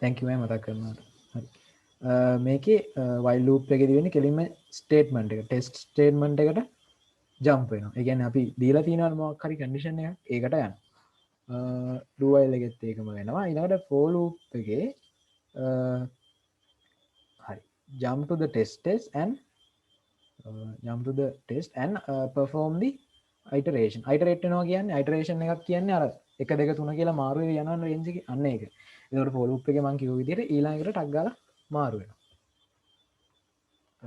thank you මතක් කරනවාට. හරි. මේකේ while loop එකේදී වෙන්නේ කෙලින්ම statement එක test statement එකට jump වෙනවා. ඒ කියන්නේ අපි දීලා තියෙනවා මොකක් හරි condition එකක් ඒකට යනවා. do while එකෙත් ඒකම වෙනවා. ඊළඟට for loop එකේ හරි jump to the test and perform the iteration. iterate වෙනවා කියන්නේ iteration එකක් කියන්නේ අර 1 2 3 කියලා මාරු වෙවි යනවා range එකේ අන්න ඒක. ඒකට for loop එකේ මම කිව්ව විදිහට ඊළඟට ටක් ගාලා මාරු වෙනවා.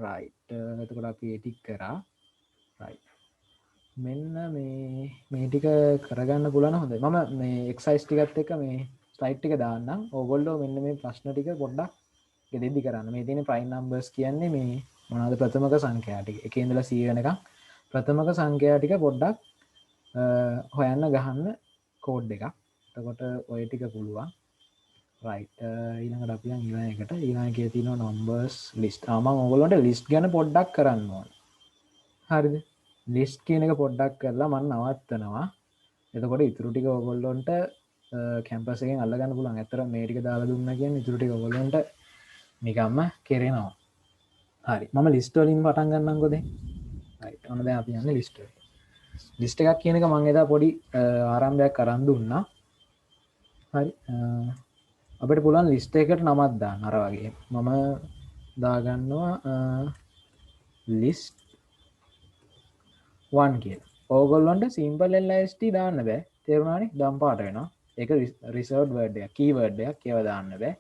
right. එතකොට අපි ඒ ටික කරා. right. මෙන්න මේ ටික කරගන්න පුළුවන් හොඳයි. මම මේ exercise ටිකත් එක්ක මේ slide ටික දාන්නම්. ඕගොල්ලෝ මෙන්න මේ ප්‍රශ්න ටික පොඩ්ඩක් ගෙදෙද්දි කරන්න. මේ තියෙන prime numbers කියන්නේ මේ මොනවාද ප්‍රථමක සංඛ්‍යා ටික. 1 ඉඳලා 100 වෙනකම් ප්‍රථමක සංඛ්‍යා ටික පොඩ්ඩක් හොයන්න ගහන්න කෝඩ් එකක්. එතකොට ඔය ටික පුළුවන්. right. ඊළඟට අපි යන් ඊළඟ එකට. ඊළඟ එකේ තියෙනවා numbers list. මම ඕගොල්ලන්ට list ගැන පොඩ්ඩක් කරන්න ඕන. හරිද? list කියන එක පොඩ්ඩක් කරලා මම නවත්තනවා. එතකොට ඉතුරු ටික ඕගොල්ලන්ට කැම්පස් එකෙන් අල්ලගන්න පුළුවන්. ඇත්තට මේ ටික දාලා දුන්නා කියන්නේ ඉතුරු ටික ඕගොල්ලන්ට නිකම්ම කෙරෙනවා. හරි. මම list වලින් පටන් ගන්නම්කෝ දැන්. right. ඔන්න දැන් අපි යන්නේ list වලට. list එකක් කියන එක මම එදා පොඩි ආරම්භයක් අරන් දුන්නා. හරි. අපිට පුළුවන් list එකකට නමක් දාන්න අර වගේ. මම දාගන්නවා list 1 කියලා. ඕගොල්ලන්ට simple list දාන්න බෑ. තේරුණානේ? දම් පාට වෙනවා. ඒක reserved word එකක්, keyword එකක්. ඒව දාන්න බෑ.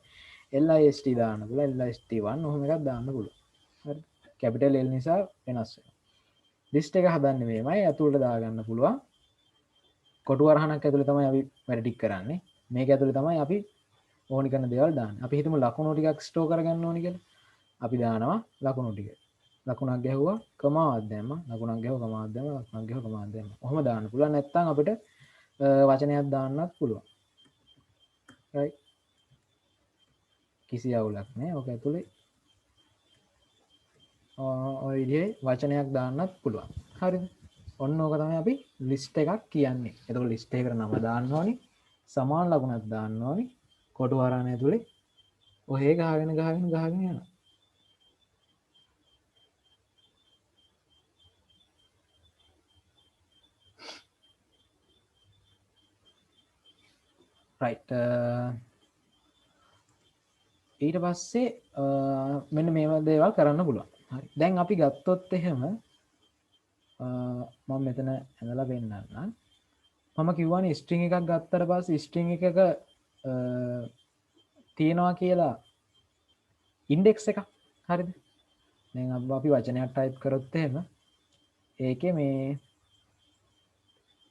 list දාන්න පුළුවන්. list 1 ඔහොම එකක් දාන්න පුළුවන්. හරි. capital L නිසා වෙනස් වෙනවා. list එක හදන්නේ මේමයි. අතුලට දාගන්න පුළුවන්. කොටු වරහණක් ඇතුලේ තමයි අපි වැඩ ටික කරන්නේ. මේක ඇතුලේ තමයි අපි ඕනි කරන දේවල් දාන්නේ. අපි හිතමු ලකුණු ටිකක් ස්ටෝර් කරගන්න ඕනි කියලා. අපි දානවා ලකුණු ටික. ලකුණක් ගැහුවා කමාවක් දැම්මා. ලකුණක් ගැහුවා කමාවක් දැම්මා. ලකුණක් ගැහුවා කමාවක් දැම්මා. ඔහොම දාන්න පුළුවන්. නැත්නම් අපිට වචනයක් දාන්නත් පුළුවන්. right. කිසි අවුලක් නැහැ. ඔක ඇතුලේ ඔය විදිහේ වචනයක් දාන්නත් පුළුවන්. හරිද? ඔන්න ඕක තමයි අපි list එකක් කියන්නේ. එතකොට list එකකට නම දාන්න ඕනි. සමාන ලකුණක් දාන්න ඕනි. කොටු වරහණ ඇතුලේ ඔහේ ගහගෙන යනවා. right. ඊට පස්සේ මෙන්න මේව දේවල් කරන්න පුළුවන්. හරි. දැන් අපි ගත්තොත් එහෙම මම මෙතන ඇඳලා පෙන්නන්නම්. මම කිව්වනේ string එකක් ගත්තට පස්සේ string එකක තියෙනවා කියලා index එකක්. හරිද? දැන් අපි වචනයක් type කරොත් එහෙම ඒකේ මේ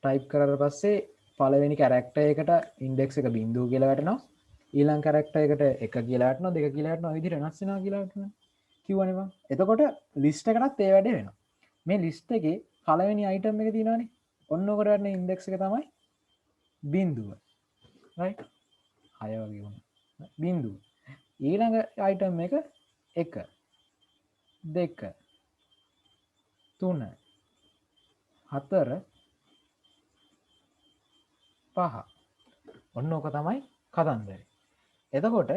type කරලා පස්සේ පළවෙනි character එකට index එක බිංදුව කියලා වැටෙනවා. ඊළඟ character එකට 1 කියලා වැටෙනවා, 2 කියලා වැටෙනවා. ඔය විදිහට වෙනස් වෙනවා කියලා වැටෙනවා. කිව්වනේ මම. එතකොට list එකටත් ඒ වැඩේ වෙනවා. මේ list එකේ පළවෙනි item එක තියෙනවානේ. ඔන්න ඔකට වැටෙන index එක තමයි බිංදුව. right? 6 වගේ වුණා. බිංදුව. ඊළඟ item එක 1 2 3 4 5. ඔන්න ඕක තමයි කතන්දරේ. එතකොට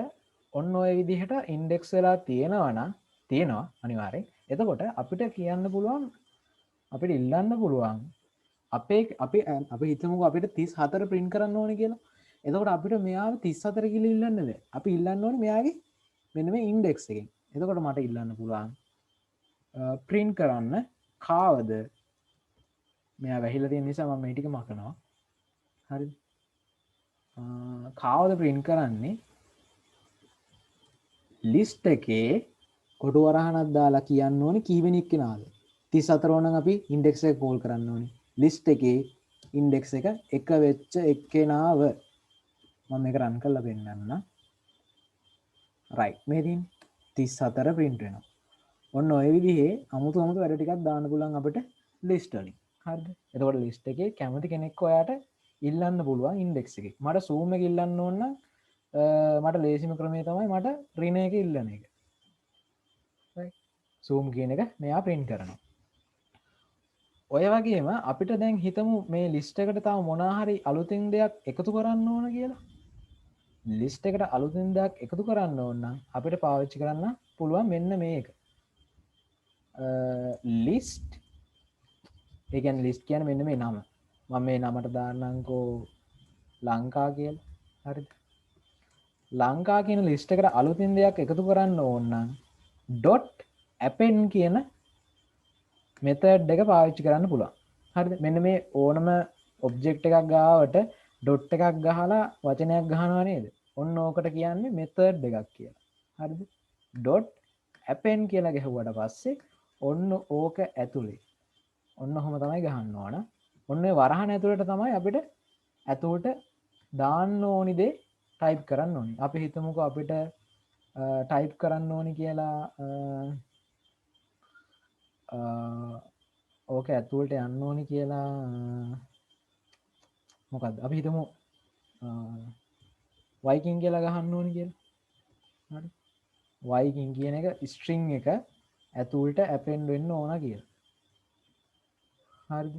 ඔන්න ඔය විදිහට ඉන්ඩෙක්ස් වෙලා තියෙනවා අනිවාර්යෙන්. එතකොට අපිට කියන්න පුළුවන් අපිට ඉල්ලන්න පුළුවන් අපි හිතමුකෝ අපිට 34 print කරන්න ඕනේ කියලා. එතකොට අපිට මෙයාව 34 කියලා ඉල්ලන්න බෑ. අපි ඉල්ලන්න ඕනේ මෙයාගේ මෙන්න මේ ඉන්ඩෙක්ස් එකෙන්. එතකොට මට ඉල්ලන්න පුළුවන් print කරන්න කාවද මෙයා වැහිලා තියෙන නිසා මම මේ ටික මකනවා. හරිද? කාවද print කරන්නේ list එකේ කොටු වරහණක් දාලා කියන්න ඕනේ කීවෙනෙක් කෙනාද 34 ඕනනම් අපි index එක කෝල් කරන්න ඕනේ list එකේ index එක 1 වෙච්ච එක්කෙනාව මම මේක run කරලා පෙන්නන්න right මේ තියෙන 34 print වෙනවා ඔන්න ඔය විදිහේ අමුතු වැඩ ටිකක් දාන්න පුළුවන් අපිට list වලින් හරිද එතකොට list එකේ කැමති කෙනෙක් ඔයාට ඉල්ලන්න පුළුවන් index එකේ මට zoom එක ඉල්ලන්න ඕන නම් මට ලේසිම ක්‍රමය තමයි මට ඍණ එක ඉල්ලන එක right zoom කියන එක මෙයා print කරනවා ඔය වගේම අපිට දැන් හිතමු මේ list එකට තව මොනවා හරි අලුතින් දෙයක් එකතු කරන්න ඕන කියලා ලිස්ට් එකට අලුතින් දෙයක් එකතු කරන්න ඕන නම් අපිට පාවිච්චි කරන්න පුළුවන් මෙන්න මේක. ලිස්ට් ඒ කියන්නේ ලිස්ට් කියන්නේ මෙන්න මේ නම. මම මේ නමට දාන්නම්කෝ ලංකා කියලා. හරිද? ලංකා කියන ලිස්ට් එකට අලුතින් දෙයක් එකතු කරන්න ඕන නම් .append කියන මෙතඩ් එක පාවිච්චි කරන්න පුළුවන්. හරිද? මෙන්න මේ ඕනම ඔබ්ජෙක්ට් එකක් ගාවට ඩොට් එකක් ගහලා වචනයක් ගහනවා නේද? ඔන්න ඕකට කියන්නේ මෙතඩ් එකක් කියලා. හරිද? .append කියලා ගැහුවට පස්සේ ඔන්න ඕක ඇතුලේ ඔන්න ඔහොම තමයි ගහන්න ඕන. ඔන්න ඔය වරහන් ඇතුළට තමයි අපිට ඇතුළට දාන්න ඕනි දේ ටයිප් කරන්න ඕනි. අපි හිතමුකෝ අපිට ටයිප් කරන්න ඕනි කියලා ඕක ඇතුළට යන්න ඕනි කියලා මොකක්ද? අපි හිතමු වයිකින් කියලා ගහන්න ඕනි කියලා. හරි. වයිකින් කියන එක ස්ට්‍රින්ග් එක ඇතුළට append වෙන්න ඕන කියලා. හරිද?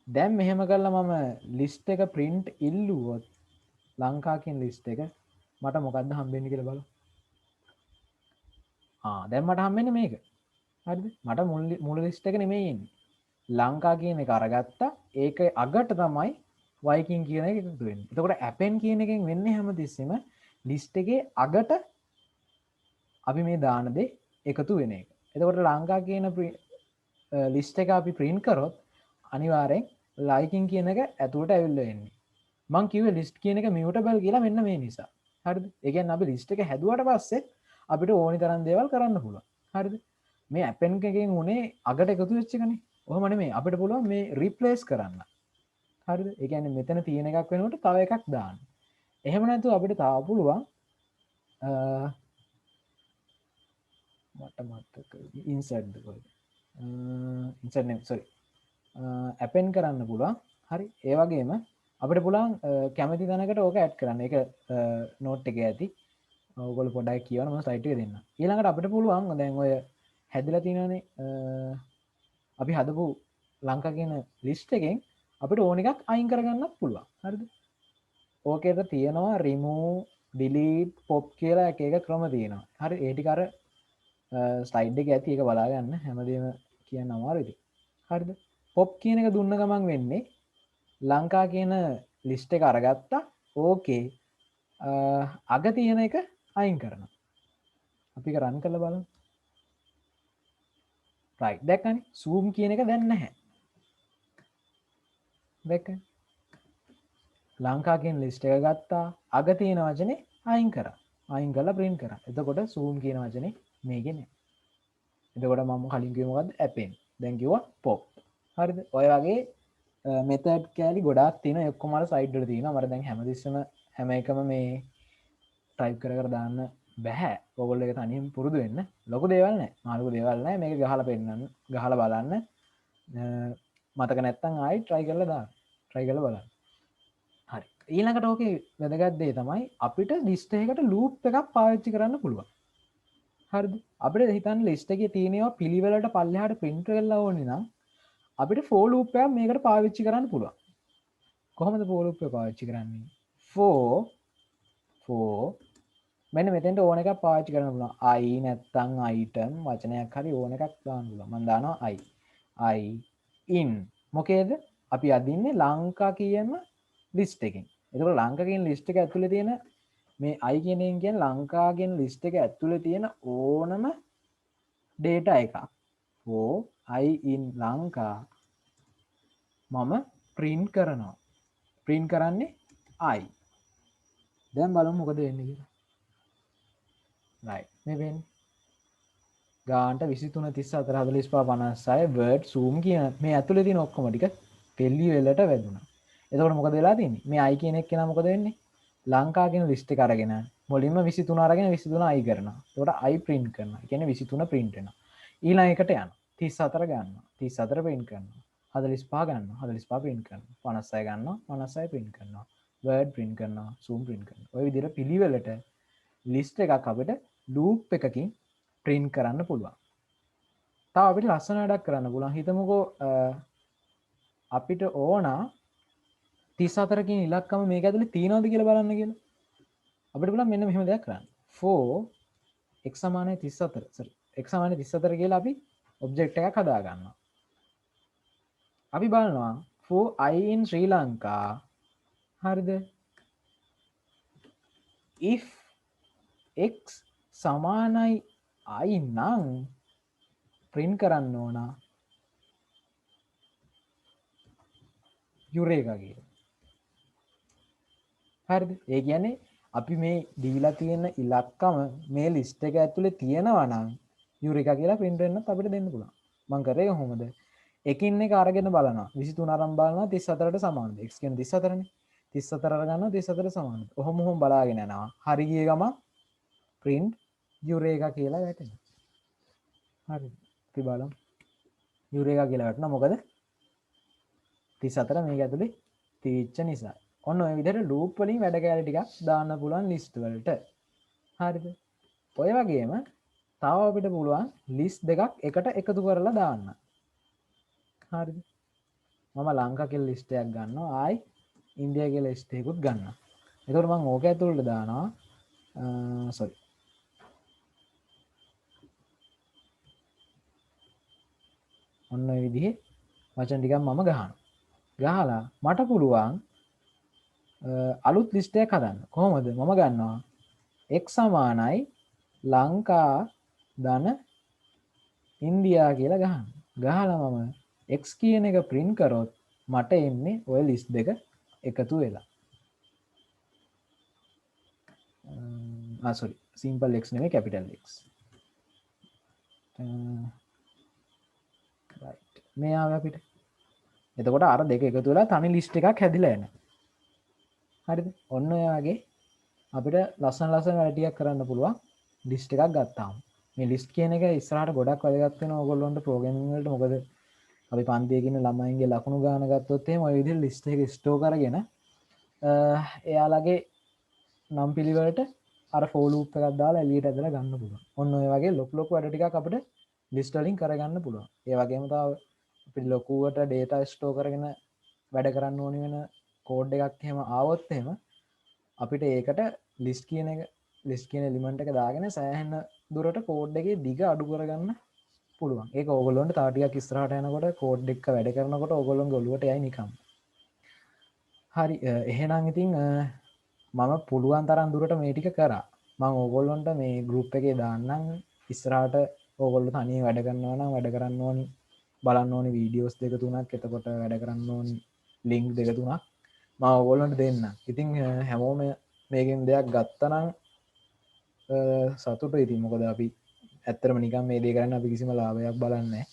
දැන් මෙහෙම කරලා මම ලිස්ට් එක print ඉල්ලුවොත් ලංකා කියන ලිස්ට් එක මට මොකද්ද හම්බෙන්නේ කියලා බලමු. දැන් මට හම්බෙන්නේ මේක. හරිද? මට මුල් ලිස්ට් එක නෙමෙයි එන්නේ. ලංකා කියන එක අරගත්තා. ඒක අගට තමයි වයිකින් කියන එක එකතු වෙන්නේ. එතකොට append කියන එකෙන් වෙන්නේ හැමතිස්සෙම ලිස්ට් එකේ අගට අපි මේ දාන දේ එකතු වෙන එක. එතකොට ලංකා කියන ලිස්ට් එක අපි print කරොත් අනිවාර්යෙන් ලයිකින් කියන එක ඇතුළට ඇවිල්ලා එන්නේ. මං කිව්වේ ලිස්ට් කියන එක මියුටබල් කියලා මෙන්න මේ නිසා. හරිද? ඒ කියන්නේ අපි ලිස්ට් එක හැදුවට පස්සේ අපිට ඕනි තරම් දේවල් කරන්න පුළුවන්. හරිද? මේ append එකෙන් උනේ අගට එකතු වෙච්ච එකනේ. ඔහොම නෙමෙයි. අපිට පුළුවන් මේ රිප්ලේස් කරන්න. හරිද? ඒ කියන්නේ මෙතන තියෙන එකක් වෙනකොට තව එකක් දාන්න. එහෙම නැතුව අපිට තාම පුළුවන් මට මතක insert කොහෙද? insert නෙමෙයි sorry. append කරන්න පුළුවන්. හරි. ඒ වගේම අපිට පුළුවන් කැමති තැනකට ඕක ඇඩ් කරන්න. ඒක නෝට් එකේ ඇති. ඔයගොල්ලෝ පොඩ්ඩක් කියවන්න මම ස්ලයිඩ් එක දෙන්නම්. ඊළඟට අපිට පුළුවන් දැන් ඔය හැදලා තියෙනනේ අපි හදපු ලංකා කියන ලිස්ට් එකෙන් අපිට ඕන එකක් අයින් කරගන්නත් පුළුවන්. හරිද? ඕකේද තියෙනවා remove delete pop කියලා එක එක ක්‍රම තියෙනවා. හරි. ඒ ටික අර ස්ලයිඩ් එකේ ඇති. ඒක බලා ගන්න. හැමදේම කියන්න අමාරුයි. හරිද? pop කියන එක දුන්න ගමන් වෙන්නේ ලංකා කියන ලිස්ට් එක අරගත්තා. ඕකේ අග තියෙන එක අයින් කරනවා. අපි ඒක රන් කරලා බලමු. right දැක්කනේ zoom කියන එක දැන් නැහැ. දැක්කනේ ලංකා කියන ලිස්ට් එක ගත්තා. අග තියෙන වචනේ අයින් කරා. අයින් කරලා print කරා. එතකොට zoom කියන වචනේ මේකේ නැහැ. එතකොට මම කලින් කිව්වේ මොකද්ද? append. දැන් කිව්වා pop. හරිද? ඔය වගේ මෙතඩ් කෑලි ගොඩාක් තියෙනවා. ඒ ඔක්කොම අර සයිඩ් වල තියෙනවා. මට දැන් හැමතිස්සෙම හැම එකම මේ ටයිප් කර කර දාන්න බැහැ. ඔයගොල්ලෝ ඒක තනියම පුරුදු වෙන්න. ලොකු දේවල් නැහැ. මාළු දේවල් නැහැ. මේක ගහලා පෙන්නන්න. ගහලා බලන්න. මතක නැත්තම් ආයි try කරලා දාන්න. try කරලා බලන්න. හරි. ඊළඟට ඕකේ වැදගත් දේ තමයි අපිට ලිස්ට් එකකට ලූප් එකක් පාවිච්චි කරන්න පුළුවන්. හරිද? අපිට හිතන්න ලිස්ට් එකේ තියෙනවා පිළිවෙලට පල්ලෙහාට print වෙලා ඕනේ නම් අපිට for loop එකක් මේකට පාවිච්චි කරන්න පුළුවන්. කොහොමද for loop එක පාවිච්චි කරන්නේ? for මෙන්න මෙතෙන්ට ඕන එකක් පාවිච්චි කරන්න පුළුවන්. I නැත්තම් item වචනයක් හරි ඕන එකක් දාන්න පුළුවන්. මම දානවා I in මොකේද? අපි අදින්නේ ලංකා කියන ලිස්ට් එකෙන්. එතකොට ලංකා කියන ලිස්ට් එක ඇතුලේ තියෙන මේ I කියන එකෙන් කියන්නේ ලංකා කියන ලිස්ට් එක ඇතුලේ තියෙන ඕනම data එකක්. for I in ලංකා මම print කරනවා. print කරන්නේ I. දැන් බලමු මොකද වෙන්නේ කියලා. right මේ වෙන්නේ ගානට 23 34 45 56 word zoom කියන මේ ඇතුලේ තියෙන ඔක්කොම ටික පෙළි වෙලට වැදුනා. එතකොට මොකද වෙලා තියෙන්නේ? මේ I කියන එක කෙනා මොකද වෙන්නේ? ලංකා කියන ලිස්ට් එක අරගෙන මුලින්ම 23 අරගෙන 23 I කරනවා. එතකොට I print කරනවා. ඒ කියන්නේ 23 print වෙනවා. ඊළඟ එකට යනවා. 34 ගන්නවා. 34 print කරනවා. 45 ගන්නවා. 45 print කරනවා. 56 ගන්නවා. 56 print කරනවා. word print කරනවා. zoom print කරනවා. ඔය විදිහට පිළිවෙලට ලිස්ට් එකක් අපිට ලූප් එකකින් print කරන්න පුළුවන්. තව අපිට ලස්සන වැඩක් කරන්න පුළුවන්. හිතමුකෝ අපිට ඕන 34කින් ඉලක්කම මේක ඇතුලේ තියෙනවද කියලා බලන්න කියලා. අපිට බලන්න මෙන්න මෙහෙම දෙයක් කරන්න. for x සමානයි 34. sorry x සමානයි 34 කියලා අපි ඔබ්ජෙක්ට් එකක් හදා ගන්නවා. අපි බලනවා for I in Sri Lanka හරිද? if x සමානයි I නම් print කරන්න ඕන යුරේකා කියලා. හරිද? ඒ කියන්නේ අපි මේ දීලා තියෙන ඉලක්කම මේ ලිස්ට් එක ඇතුලේ තියෙනවා නම් යුරේකා කියලා print වෙන්නත් අපිට දෙන්න පුළුවන්. මම කරේ කොහොමද? එකින් එක අරගෙන බලනවා. 23 අරන් බලනවා 34ට සමානද? x කියන්නේ 34නේ. 34 අරගන්නවා 34ට සමානද? ඔහොම බලාගෙන යනවා. හරි ගිය ගම print යුරේකා කියලා වැටෙනවා. හරිද? අපි බලමු. යුරේකා කියලා වැටෙනවා. මොකද 34 මේක ඇතුලේ තීච්ච නිසා. ඔන්න ඔය විදිහට ලූප් වලින් වැඩ කැලේ ටිකක් දාන්න පුළුවන් ලිස්ට් වලට. හරිද? ඔය වගේම තව අපිට පුළුවන් ලිස්ට් දෙකක් එකට එකතු කරලා දාන්න. හරිද? මම ලංකා කියලා ලිස්ට් එකක් ගන්නවා. ආයි ඉන්දියා කියලා ලිස්ට් එකකුත් ගන්නවා. එතකොට මම ඕක ඇතුළට දානවා sorry. ඔන්න ඔය විදිහේ වචන ටිකක් මම ගහනවා. ගහලා මට පුළුවන් අලුත් ලිස්ට් එකක් හදන්න. කොහොමද? මම ගන්නවා x සමානයි ලංකා ධන ඉන්දියා කියලා ගහන්න. ගහලා මම x කියන එක print කරොත් මට එන්නේ ඔය ලිස්ට් දෙක එකතු වෙලා. sorry simple x නෙමෙයි capital X. right. මේ ආව අපිට. එතකොට අර දෙක එකතු වෙලා තනි ලිස්ට් එකක් හැදිලා එනවා. හරිද? ඔන්න ඔය වගේ අපිට ලස්සන වැඩ ටිකක් කරන්න පුළුවන් ලිස්ට් එකක් ගත්තාම. මේ ලිස්ට් කියන එක ඉස්සරහට ගොඩක් වැදගත් වෙනවා ඕගොල්ලන්ට ප්‍රෝග්‍රෑමින් වලට. මොකද අපි පන්තියේ ඉන්න ළමයින්ගේ ලකුණු ගාන ගත්තොත් එහෙම ඔය විදිහට ලිස්ට් එක ස්ටෝර් කරගෙන එයාලගේ නම් පිළිවෙලට අර for loop එකක් දාලා එළියට ඇදලා ගන්න පුළුවන්. ඔන්න ඔය වගේ ලොකු වැඩ ටිකක් අපිට ලිස්ට් වලින් කරගන්න පුළුවන්. ඒ වගේම තව අපිට ලොකුවට data ස්ටෝර් කරගෙන වැඩ කරන්න ඕනි වෙන කෝඩ් එකක් එහෙම ආවොත් එහෙම අපිට ඒකට ලිස්ට් කියන එලිමන්ට් එක දාගෙන සෑහෙන දුරට කෝඩ් එකේ දිග අඩු කරගන්න පුළුවන්. ඒක ඕගොල්ලොන්ට තව ටිකක් ඉස්සරහට යනකොට කෝඩ් එක වැඩ කරනකොට ඕගොල්ලොන්ගේ ඔළුවට යයි නිකම්. හරි එහෙනම් ඉතින් මම පුළුවන් තරම් දුරට මේ ටික කරා. මම ඕගොල්ලොන්ට මේ group එකේ දාන්නම් ඉස්සරහට ඕගොල්ලෝ තනියම වැඩ කරනවා නම් වැඩ කරන්න ඕනි බලන්න ඕනි වීඩියෝස් දෙක තුනක් එතකොට වැඩ කරන්න ඕනි link දෙක තුනක් මම ඕගොල්ලන්ට දෙන්න. ඉතින් හැමෝම මේකෙන් දෙයක් ගත්තනම් සතුටුයි. ඉතින් මොකද අපි ඇත්තටම නිකන් මේ දේ කරන්නේ අපි කිසිම ලාභයක් බලන්නේ නැහැ.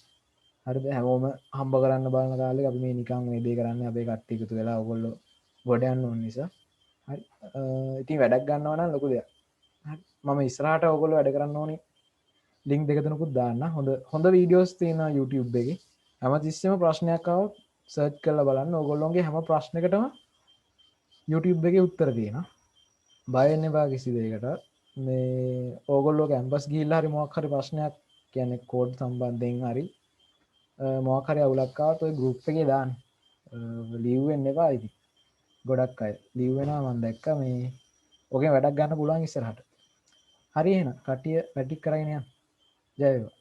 හරිද? හැමෝම හම්බ කරන්න බලන කාලේ අපි මේ නිකන් මේ දේ කරන්නේ අපේ කට්ටිය එකතු වෙලා ඕගොල්ලෝ ගොඩ යන්න ඕන නිසා. හරි. ඉතින් වැඩක් ගන්නවා නම් ලොකු දෙයක්. හරි. මම ඉස්සරහට ඕගොල්ලෝ වැඩ කරන්න ඕනි link දෙක තුනකුත් දාන්න. හොඳ වීඩියෝස් තියෙනවා YouTube එකේ. හැමතිස්සෙම ප්‍රශ්නයක් ආවොත් සර්ච් කරලා බලන්න. ඕගොල්ලෝගේ හැම ප්‍රශ්නයකටම YouTube එකේ උත්තර තියෙනවා. බය වෙන්න එපා කිසි දෙයකට. මේ ඕගොල්ලෝ කැම්පස් ගිහිල්ලා හරි මොකක් හරි ප්‍රශ්නයක් කියන්නේ කෝඩ් සම්බන්ධයෙන් හරි මොකක් හරි අවුලක් ආවොත් ඔය group එකේ දාන්න. ලීව් වෙන්න එපා ඉතින්. ගොඩක් අය ලීව් වෙනවා මම දැක්කා මේ ඔකෙන් වැඩක් ගන්න පුළුවන් ඉස්සරහට. හරි එහෙනම් කට්ටිය පැටික් කරගෙන යන්න. ජය වේවා.